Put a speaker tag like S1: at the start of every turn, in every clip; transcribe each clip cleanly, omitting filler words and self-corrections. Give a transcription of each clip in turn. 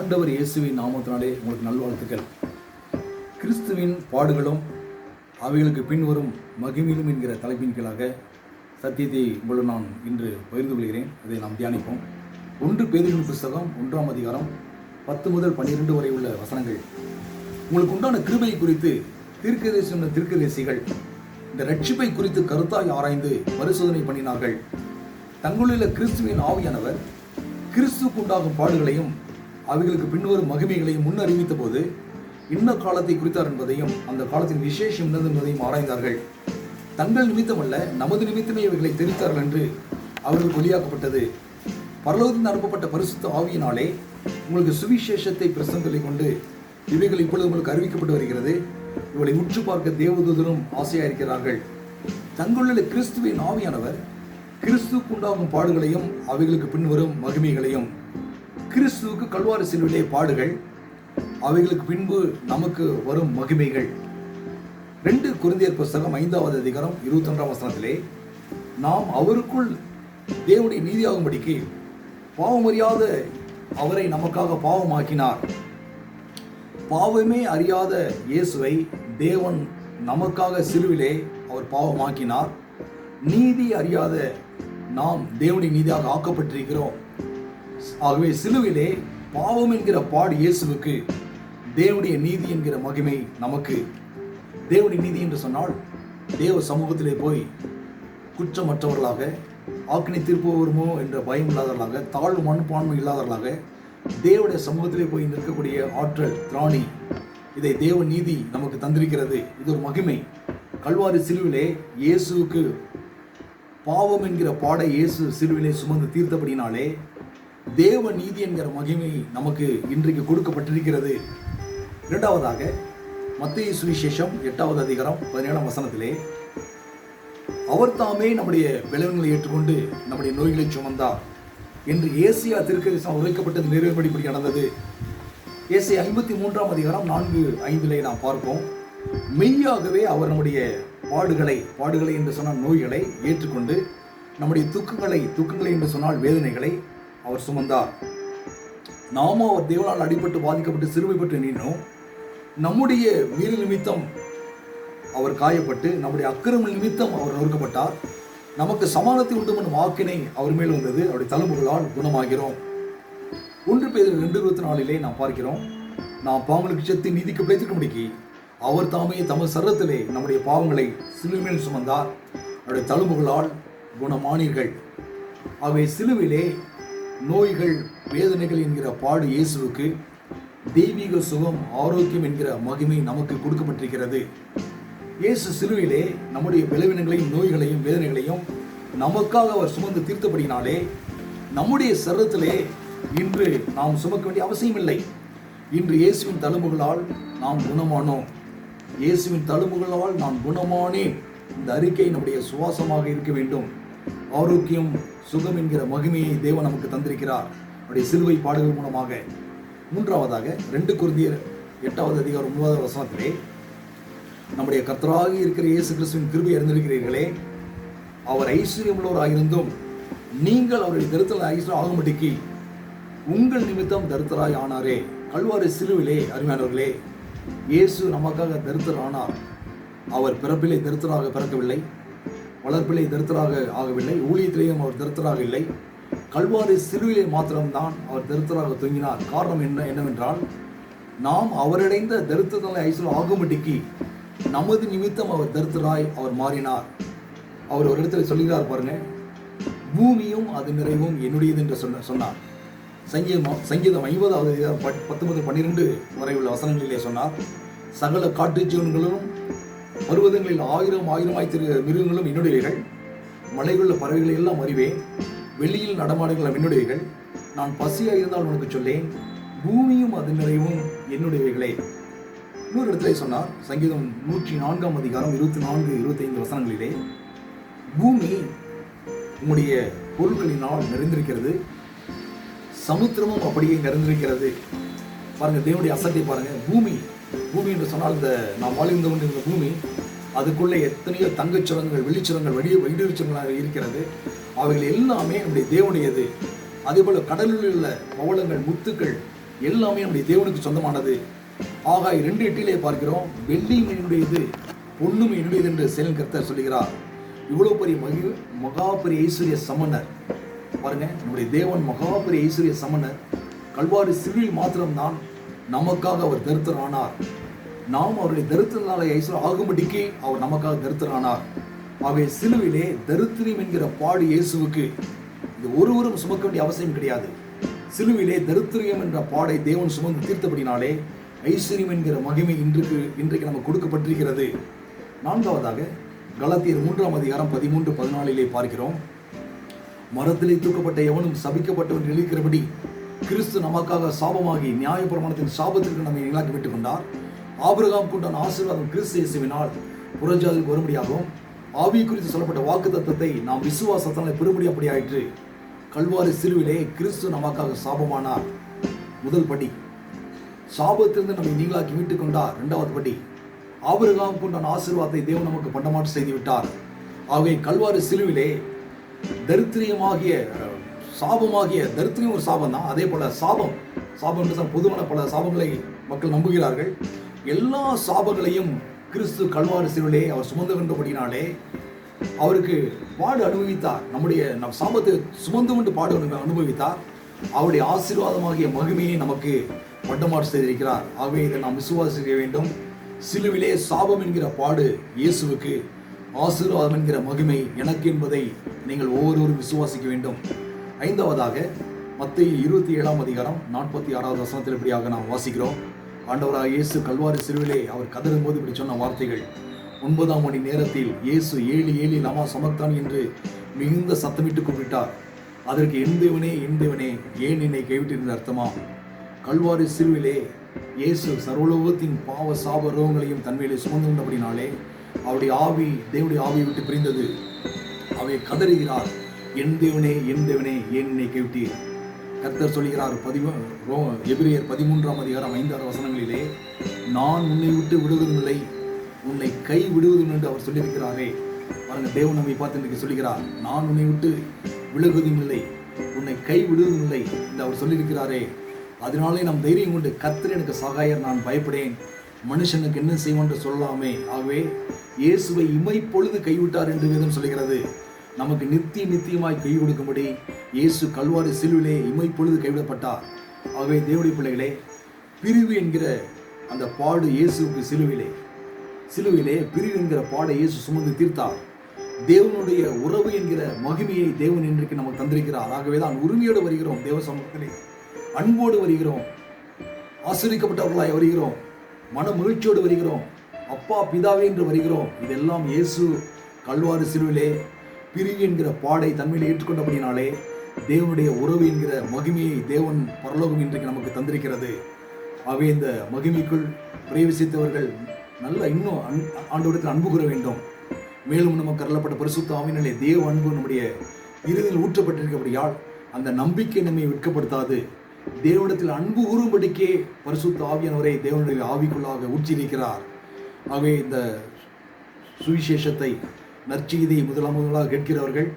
S1: ஆண்டவர் இயேசுவின் நாமத்தினாலே உங்களுக்கு நல்வாழ்த்துக்கள். கிறிஸ்துவின் பாடுகளும் அவைகளுக்கு பின்வரும் மகிமையிலும் என்கிற தலைப்பின் கீழாக சத்தியத்தை உங்களுடன் நான் இன்று பகிர்ந்து கொள்கிறேன். அதை நாம் தியானிப்போம். 1 பேதுருவின் புஸ்தகம் 1ஆம் அதிகாரம் 10 முதல் 12 வரை உள்ள வசனங்கள். உங்களுக்கு உண்டான கிருபை குறித்து தீர்க்கதரிசிகள் இந்த ரட்சிப்பை குறித்து கருத்தாய் ஆராய்ந்து பரிசோதனை பண்ணினார்கள். தங்களுள்ள கிறிஸ்துவின் ஆவியானவர் கிறிஸ்துவுக்கு உண்டாகும் பாடுகளையும் அவைகளுக்கு பின்வரும் மகிமைகளையும் முன்னறிவித்த போது இன்ன காலத்தை குறித்தார் என்பதையும் அந்த காலத்தின் விசேஷம் என்னது என்பதையும் ஆராய்ந்தார்கள். தங்கள் நிமித்தமல்ல, நமது நிமித்தமே இவைகளை தெரிவித்தார்கள் என்று அவர்களுக்கு வெளியாக்கப்பட்டது. பரலோகத்தில் அனுப்பப்பட்ட பரிசுத்த ஆவியினாலே உங்களுக்கு சுவிசேஷத்தை பிரசங்களை கொண்டு இவைகள் இப்பொழுது உங்களுக்கு அறிவிக்கப்பட்டு வருகிறது. இவளை உற்று பார்க்க தேவதூதரும் ஆசையாயிருக்கிறார்கள். தங்களுள்ள கிறிஸ்துவின் ஆவியானவர் கிறிஸ்துவுக்கு உண்டாகும் பாடுகளையும் அவைகளுக்கு பின்வரும் மகிமைகளையும், கிறிஸ்துவுக்கு கல்வாரி சிலுவிலே பாடுகள், அவைகளுக்கு பின்பு நமக்கு வரும் மகிமைகள். 2 கொரிந்தியர் புஸ்தகம் 5ஆவது அதிகாரம் 21ஆம் வசனத்திலே, நாம் அவருக்குள் தேவனுடைய நீதியாகும்படிக்கு பாவமறியாத அவரை நமக்காக பாவமாக்கினார். பாவமே அறியாத இயேசுவை தேவன் நமக்காக சிலுவிலே அவர் பாவமாக்கினார். நீதி அறியாத நாம் தேவனுடைய நீதியாக ஆக்கப்பட்டிருக்கிறோம். ஆகவே சிலுவிலே பாவம் என்கிற பாடு இயேசுவுக்கு, தேவனுடைய நீதி என்கிற மகிமை நமக்கு. தேவனுடைய நீதி என்று சொன்னால் தேவ சமூகத்திலே போய் குற்றமற்றவர்களாக, ஆக்கினை தீர்ப்பு வருமோ என்ற பயம் இல்லாதவர்களாக, தாழ்வு மண்பான்மை இல்லாதவர்களாக தேவனுடைய சமூகத்திலே போய் நிற்கக்கூடிய ஆற்றல், திராணி, இதை தேவ நீதி நமக்கு தந்திருக்கிறது. இது ஒரு மகிமை. கல்வாரி சிலுவிலே இயேசுவுக்கு பாவம் என்கிற பாடை இயேசு சிலுவிலே சுமந்து தீர்த்தபடினாலே தேவ நீதி என்கிற மகிமை நமக்கு இன்றைக்கு கொடுக்கப்பட்டிருக்கிறது. இரண்டாவதாக மத்தேயு சுவிசேஷம் 8ஆவது அதிகாரம் 17ஆம் வசனத்திலே, அவர் தாமே நம்முடைய விளைவுகளை ஏற்றுக்கொண்டு நம்முடைய நோய்களை சுமந்தார் என்று ஏசியா தீர்க்கதரிசனம் உரைக்கப்பட்டது நிறைவேறும்படி நடந்தது. ஏசியா 53ஆம் அதிகாரம் 4-5 நாம் பார்ப்போம். மெய்யாகவே அவர் நம்முடைய பாடுகளை என்று சொன்னால் நோய்களை ஏற்றுக்கொண்டு நம்முடைய துக்கங்களை என்று சொன்னால் வேதனைகளை அவர் சுமந்தார். நாமும் அவர் தேவனால் அடிபட்டு பாதிக்கப்பட்டு சிறுமைப்பட்டு நின்றோம். நம்முடைய வீர நிமித்தம் அவர் காயப்பட்டு, நம்முடைய அக்கிரம நிமித்தம் அவர் நொறுக்கப்பட்டார். நமக்கு சமானத்தை உண்டு பண்ணும் வாக்கினை அவர் மேல் வந்தது. அவருடைய தழும்புகளால் குணமாகிறோம். 1 பேதுரு 2:24 நாம் பார்க்கிறோம், நாம் பாவங்களுக்கு செத்து நீதிக்கு பிழைத்திருக்கும்படிக்கு அவர் தாமே தமது சரீரத்திலே நம்முடைய பாவங்களை சிலுவையில் சுமந்தார். அவருடைய தழும்புகளால் குணமானீர்கள். ஆகவே சிலுவிலே நோய்கள், வேதனைகள் என்கிற பாடு இயேசுவுக்கு, தெய்வீக சுகம், ஆரோக்கியம் என்கிற மகிமை நமக்கு கொடுக்கப்பட்டிருக்கிறது. இயேசு சிலுவிலே நம்முடைய பலவீனங்களையும் நோய்களையும் வேதனைகளையும் நமக்காக அவர் சுமந்து தீர்த்தபடினாலே நம்முடைய சரீரத்திலே இன்று நாம் சுமக்க வேண்டிய அவசியம் இல்லை. இன்று இயேசுவின் தழும்புகளால் நாம் குணமானோம். இயேசுவின் தழும்புகளால் நான் குணமானேன். இந்த அறிக்கை நம்முடைய சுவாசமாக இருக்க வேண்டும். ஆரோக்கியம், சுகம் என்கிற மகிமையை தேவன் நமக்கு தந்திருக்கிறார் அவருடைய சிலுவை பாடுகள் மூலமாக. மூன்றாவதாக 2 கொரிந்தியர் 8ஆவது அதிகாரம் 9ஆவது வசனத்திலே, நம்முடைய கர்த்தராக இருக்கிற இயேசு கிறிஸ்துவின் கிருபை அறிந்திருக்கிறீர்களே, அவர் ஐஸ்வர்யம் உள்ளவராயிருந்தும் நீங்கள் அவருடைய தரித்திர ஐஸ்வர்யம் ஆகும்படிக்கு உங்கள் நிமித்தம் தரித்திராய் ஆனாரே. கல்வாரி சிலுவிலே அருமையானவர்களே, இயேசு நமக்காக தரித்திரர் ஆனார். அவர் பிறப்பிலே தரித்திராக பிறக்கவில்லை, வளர்ப்பிலே தரித்திராக ஆகவில்லை, ஊழியத்திலேயும் அவர் தரித்திராக இல்லை. கல்வாரி சிலுவிலே மாத்திரம்தான் அவர் தரித்திராக தொங்கினார். காரணம் என்னவென்றால், நாம் அவரடைந்த தரித்திரங்களை ஐஸ்வர்யம் ஆகும்படிக்கு நமது நிமித்தம் அவர் தரித்திராய் அவர் மாறினார். அவர் ஒரு இடத்துல சொல்லுகிறார் பாருங்க, பூமியும் அது நிறைவும் என்னுடையது என்று சொன்னார். சங்கீதம் 50ஆவது அதிகாரம் 19-12 வரை உள்ள வசனங்களிலே சொன்னார், சகல காட்டு ஜீவன்களும் பருவதங்களில் 1000 மிருகங்களும் என்னுடையவைகள், மலைகளுள்ள பறவைகளை எல்லாம் அறிவேன், வெளியில் நடமாடுகள் என்னுடையவைகள், நான் பசியாக இருந்தால் உனக்கு சொல்லேன், பூமியும் அது நிறைவும் என்னுடையவைகளே. இன்னொரு இடத்துல சொன்னார், சங்கீதம் 104ஆம் அதிகாரம் 24-25 வசனங்களிலே, பூமி உம்முடைய பொருட்களினால் நிறைந்திருக்கிறது, சமுத்திரமும் அப்படியே நிறைந்திருக்கிறது. பாருங்க, தேவனுடைய அசட்டை பாருங்க. பூமி என்று சொன்னால் இந்த நாம் வாழ்ந்து கொண்டிருந்த பூமி, அதுக்குள்ளே எத்தனையோ தங்கச்சுரங்கள், வெள்ளிச்சுரங்கள், வைடூரியச்சுரங்களாக இருக்கிறது. அவைகள் எல்லாமே நம்முடைய தேவனுடையது. அதே போல கடலில் உள்ள பவளங்கள், முத்துக்கள் எல்லாமே நம்முடைய தேவனுக்கு சொந்தமானது. ஆகாய் 2:8 பார்க்கிறோம், வெள்ளியும் என்னுடையது பொண்ணும் என்னுடையது என்று செயல் கர்த்தர் சொல்லுகிறார். இவ்வளவு பெரிய மகா பெரிய ஐஸ்வர்ய சமன்னர் பாருங்க. நம்முடைய தேவன் மகா பெரிய ஐஸ்வர்ய சமன்னர். கல்வாரி சிலுவையில் மாத்திரம்தான் நமக்காக அவர் தரித்திரனானார். நாம் அவருடைய தரித்திரனால ஐஸ்வர்யம் ஆகும்படிக்கு அவர் நமக்காக தரித்திரனானார். அவை சிலுவிலே தரித்திரம் என்கிற பாடு இயேசுவுக்கு இது ஒருவரும் சுமக்க வேண்டிய அவசியம் கிடையாது. சிலுவிலே தரித்திரியம் என்ற பாடை தேவன் சுமந்து தீர்த்தபடினாலே ஐஸ்வர்யம் என்கிற மகிமை இன்றைக்கு நமக்கு கொடுக்கப்பட்டிருக்கிறது. 4வதாக கலாத்தியர் 3:13-14 பார்க்கிறோம். மரத்திலே தூக்கப்பட்ட எவனும் சபிக்கப்பட்டவன் நிலைக்கிறபடி கிறிஸ்து நமக்காக சாபமாகி நியாயப்பிரமாணத்தின் சாபத்திற்கு நம்மை நிலாக்கி விட்டுக் கொண்டார். ஆபிரகாம் கொண்டான ஆசீர்வாதம் கிறிஸ்து இயேசுவினால் புறஜாதிக்கு வரும்படியாகவும் ஆவி குறித்து சொல்லப்பட்ட வாக்கு தத்தத்தை நாம் விசுவாசத்தால் பெறும்படி ஆயிற்று. கல்வாரி சிலுவிலே கிறிஸ்து நமக்காக சாபமானார். முதல் படி. சாபத்திலிருந்து நம்மை நீங்களாக்கி மீட்டுக் கொண்டார். 2வது படி. ஆபிரகாம் கொண்டான ஆசீர்வாதத்தை தேவன் நமக்கு பண்டமாற்று செய்து விட்டார். ஆகவே கல்வாரி சிலுவிலே தரித்திரியமாகிய சாபமாகிய தரித்திரியம் ஒரு சாபம் தான். அதே போல சாபம் பொதுவான பல சாபங்களை மக்கள் நம்புகிறார்கள். எல்லா சாபங்களையும் கிறிஸ்து கல்வாரி சிலுவிலே அவர் சுமந்து கொண்டபடினாலே அவருக்கு பாடு அனுபவித்தார். நம் சாபத்தை சுமந்து கொண்டு பாடு அனுபவித்தார். அவருடைய ஆசீர்வாதமாகிய மகிமையை நமக்கு பண்டமாற்று செய்திருக்கிறார். ஆகவே இதை நாம் விசுவாசிக்க வேண்டும். சிலுவிலே சாபம் என்கிற பாடு இயேசுவுக்கு, ஆசீர்வாதம் என்கிற மகிமை எனக்கு என்பதை நீங்கள் ஒவ்வொருவரும் விசுவாசிக்க வேண்டும். 5வதாக மத்தேயு 27:46 இப்படியாக நாம் வாசிக்கிறோம். ஆண்டவராக இயேசு கல்வாரி சிலுவிலே அவர் கதறும் போது இப்படி சொன்ன வார்த்தைகள். 9ஆம் மணி நேரத்தில் இயேசு ஏலி ஏலி லமா சமக்தான் என்று மிகுந்த சத்தமிட்டு கூப்பிட்டார். அதற்கு என் தேவனே ஏன் என்னை கைவிட்டிருந்த அர்த்தமா? கல்வாரி சிலுவிலே இயேசு சர்வலோகத்தின் பாவ சாப ரோகங்களையும் தன்மையிலே சுமந்து கொண்டபடினாலே அவருடைய ஆவி தேவனுடைய ஆவியை விட்டு பிரிந்தது. அவை கதறுகிறார், என் தேவனே ஏன் என்னை கைவிட்டீர்? கர்த்தர் சொல்கிறார் எபிரேயர் 13:5-6 நான் உன்னை விட்டு விடுவதுமில்லை, உன்னை கை விடுவதும் என்று அவர் சொல்லியிருக்கிறாரே. பாருங்க, தேவன் நம்மை பார்த்து இன்றைக்கு சொல்லுகிறார், நான் உன்னை விட்டு விலகுவதும் இல்லை, உன்னை கை விடுவதும் இல்லை என்று அவர் சொல்லியிருக்கிறாரே. அதனாலே நாம் தைரியம் கொண்டு கர்த்தர் எனக்கு சகாயர், நான் பயப்படேன், மனுஷனுக்கு என்ன செய்வோம் என்று சொல்லலாமே. ஆகவே இயேசுவை இமைப்பொழுது கைவிட்டார் என்று வேதம் சொல்கிறது. நமக்கு நித்தியமாய் கை கொடுக்கும்படி இயேசு கல்வாரி சிலுவிலே இமைப்பொழுது கைவிடப்பட்டார். ஆகவே தேவனுடைய பிள்ளைகளே, பிரிவு என்கிற அந்த பாடு இயேசுக்கு சிலுவிலே பிரிவு என்கிற பாடை இயேசு சுமந்து தீர்த்தார். தேவனுடைய உறவு என்கிற மகிமையை தேவன் இன்றைக்கு நமக்கு தந்திருக்கிறார். ஆகவே தான் உரிமையோடு வருகிறோம், தேவ சமூகத்திலே அன்போடு வருகிறோம், ஆசீர்வதிக்கப்பட்டவர்களாய் வருகிறோம், மன மகிழ்ச்சியோடு வருகிறோம், அப்பா பிதாவே என்று வருகிறோம். இதெல்லாம் இயேசு கல்வாரி சிலுவிலே பிரிவு என்கிற பாடை தன்மையில் ஏற்றுக்கொண்டபடினாலே தேவனுடைய உறவு என்கிற மகிமையை தேவன் பரலோகம் இன்றைக்கு நமக்கு தந்திருக்கிறது. ஆகவே இந்த மகிமைக்குள் பிரவேசித்தவர்கள் இன்னும் ஆண்டவரிடத்தில் அன்பு கூற வேண்டும். மேலும் நமக்கு அருளப்பட்ட பரிசுத்த ஆவியினாலே தேவ அன்பு நம்முடைய இறுதியில் ஊற்றப்பட்டிருக்கபடியால் அந்த நம்பிக்கை நம்மை வெட்கப்படுத்தாது. தேவனிடத்தில் அன்பு கூறும்படிக்கே பரிசுத்த ஆவியானவரை தேவனுடைய ஆவிக்குள்ளாக ஊற்றியிருக்கிறார். ஆகவே இந்த சுவிசேஷத்தை நற்செய்தியை முதலாக கேட்கிறவர்கள்,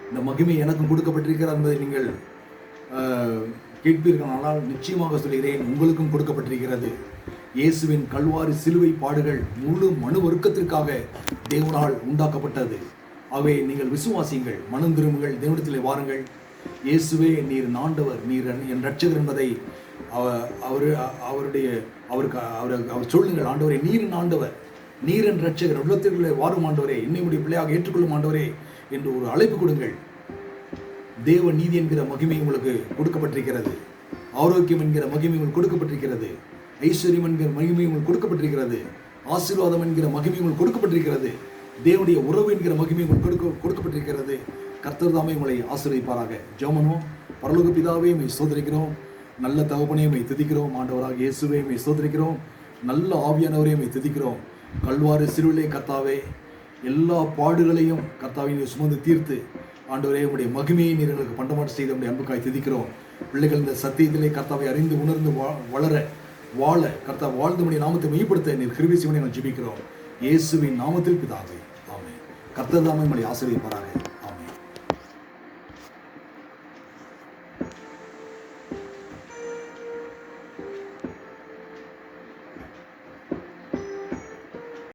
S1: இந்த மகிமை எனக்கும் கொடுக்கப்பட்டிருக்கிறார் என்பதை நீங்கள் கேட்பீர்களானால் நிச்சயமாக சொல்கிறேன், உங்களுக்கும் கொடுக்கப்பட்டிருக்கிறது. இயேசுவின் கல்வாரி சிலுவை பாடுகள் முழு மனு வர்க்கத்திற்காக தேவனால் உண்டாக்கப்பட்டது. ஆகவே நீங்கள் விசுவாசியுங்கள், மனம் திரும்புங்கள், தேவனிடத்திலே வாருங்கள். இயேசுவே நீர் ஆண்டவர், நீர் என் ரட்சகர் என்பதை அவர் சொல்லுங்கள். ஆண்டவரே நீர் ஆண்டவர், நீர் என் ரட்சகர், உள்ளத்திற்குள்ளே வாரும் ஆண்டவரே, என்னை உடைய பிள்ளையாக ஏற்றுக்கொள்ளும் ஆண்டவரே என்று ஒரு அழைப்பு கொடுங்கள். தேவ நீதி என்கிற மகிமை உங்களுக்கு கொடுக்கப்பட்டிருக்கிறது. ஆரோக்கியம் என்கிற மகிமை உங்களுக்கு கொடுக்கப்பட்டிருக்கிறது. ஐஸ்வர்யம் என்கிற மகிமை உங்களுக்கு கொடுக்கப்பட்டிருக்கிறது. ஆசீர்வாதம் என்கிற மகிமை உங்களுக்கு கொடுக்கப்பட்டிருக்கிறது. தேவனுடைய உறவு என்கிற மகிமை உங்களுக்கு கொடுக்கப்பட்டிருக்கிறது. கர்த்தர் தாமே உங்களை ஆசீர்வதிப்பாராக. ஜெபமனும். பரலோக பிதாவே மை ஸ்தோத்திரிக்கிறோம், நல்ல தகப்பனே மை துதிக்கிறோம், ஆண்டவராக இயேசுவே மை ஸ்தோத்திரிக்கிறோம், நல்ல ஆவியானவரே மை துதிக்கிறோம். கல்வாரி சிலுவிலே கர்த்தாவே எல்லா பாடுகளையும் கர்த்தாவை சுமந்து தீர்த்து ஆண்டவரே உடைய மகிமையை நீர் எங்களுக்கு பண்டமாற்று செய்த உடைய அன்புக்காய் துதிக்கிறோம். பிள்ளைகள் இந்த சத்தியத்திலே கர்த்தாவை அறிந்து உணர்ந்து வாழ கர்த்தா வாழ்ந்து உடைய நாமத்தை மையப்படுத்த நீர் கிருபை செய்வதை நாங்கள் ஜெபிக்கிறோம். இயேசுவின் நாமத்தில் பிதாவே, ஆமென். கர்த்தர் தாமே உங்களை ஆசீர்வதிப்பாராக.